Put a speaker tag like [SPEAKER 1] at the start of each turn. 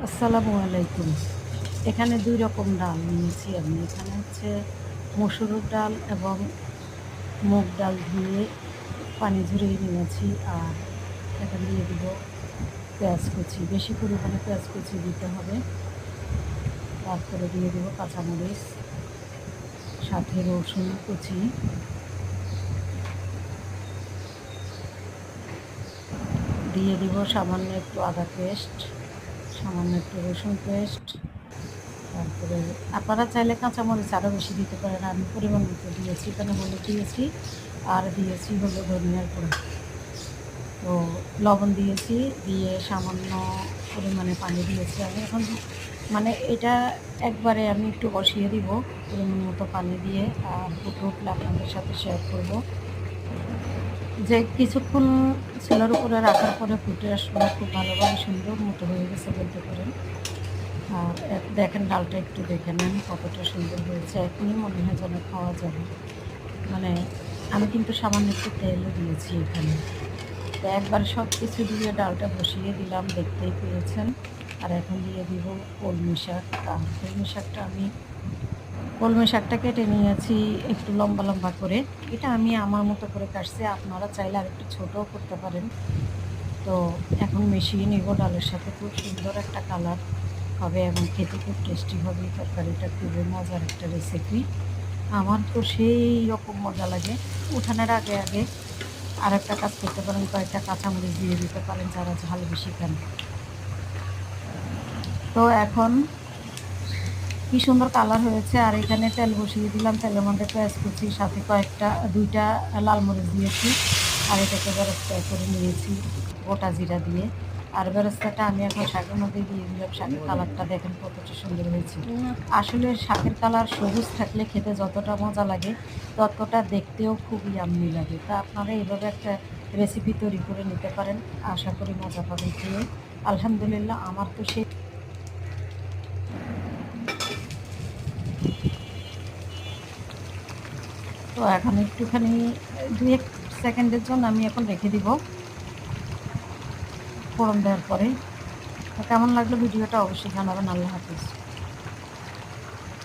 [SPEAKER 1] আসসালামু আলাইকুম। এখানে ২ রকম ডাল নিয়েছি আমি। এখানে হচ্ছে মসুরের ডাল এবং মুগ ডাল ধুয়ে পানি ঝরিয়ে নিয়েছি। আর এখানে দিয়ে দিব পেঁয়াজ কুচি। বেশি পরিমাণে পেঁয়াজ কুচি দিতে হবে। তারপরে দিয়ে দিব কাঁচামরিচ, সাথে রসুন কুচি, দিয়ে দিব সামান্য একটু আদা পেস্ট, সামান্য একটু রসুন পেস্ট। তারপরে আপনারা চাইলে কাঁচামরিচ আরও বেশি দিতে পারেন। আমি পরিমাণ মতো দিয়েছি, এখানে হলুদ দিয়েছি আর দিয়েছি হলো ধনিয়ার গুঁড়া। তো লবণ দিয়েছি, দিয়ে সামান্য পরিমাণে পানি দিয়েছি আমি। এখন মানে এটা একবারে আমি একটু বসিয়ে দিব পরিমাণ মতো পানি দিয়ে। আর ফুটে উঠলে আপনাদের সাথে শেয়ার করব যে কিছুক্ষণ চুলার উপরে রাখার পরে ফুটে আসলে খুব ভালোভাবে সুন্দর মতো হয়ে গেছে বলতে পারেন। আর দেখেন ডালটা একটু দেখে নেন কতটা সুন্দর হয়েছে। এখনই মনে হয় যেন খাওয়া যাবে। মানে আমি কিন্তু সামান্য একটু তেলও দিয়েছি এখানে। তো একবার সব কিছু দিয়ে ডালটা বসিয়ে দিলাম, দেখতেই পেয়েছেন। আর এখন দিয়ে দিব কলমি শাক। আর কলমি শাকটা কেটে নিয়েছি একটু লম্বা লম্বা করে। এটা আমি আমার মতো করে কাটছি, আপনারা চাইলে আর একটু ছোটও করতে পারেন। তো এখন মিশিয়ে নিব ডালের সাথে। খুব সুন্দর একটা কালার হবে এবং খেতে খুব টেস্টি হবে। এই তরকারিটা খুবই মজার একটা রেসিপি। আমার তো সেই রকম মজা লাগে। উঠানের আগে আগে আর একটা কাজ করতে পারেন, কয়েকটা কাঁচামরিচ দিয়ে দিতে পারেন যারা ঝাল বেশি খান। তো এখন কি সুন্দর কালার হয়েছে। আর এখানে তেল বসিয়ে দিলাম, তেলের মধ্যে পেঁয়াজ কুচি, সাথে দুইটা লাল মরিচ দিয়েছি। আর এটাকে বেরেস্তা করে নিয়েছি গোটা জিরা দিয়ে। আর বেরেস্তাটা আমি এখন শাকের মধ্যে দিয়ে দিলাম। শাকের কালারটা দেখেন কতটা সুন্দর হয়েছে। আসলে শাকের কালার সবুজ থাকলে খেতে যতটা মজা লাগে ততটা দেখতেও খুবই ইয়াম্মি লাগে। তা আপনারা এইভাবে একটা রেসিপি তৈরি করে নিতে পারেন, আশা করি মজা পাবেন খেয়ে। আলহামদুলিল্লাহ আমার তো সেই। তো এখন একটুখানি ২-১ সেকেন্ডের জন্য আমি এখন রেখে দিব ফোড়ন দেওয়ার পরে। তো কেমন লাগলো ভিডিওটা অবশ্যই জানাবেন। আল্লাহ হাফিজ।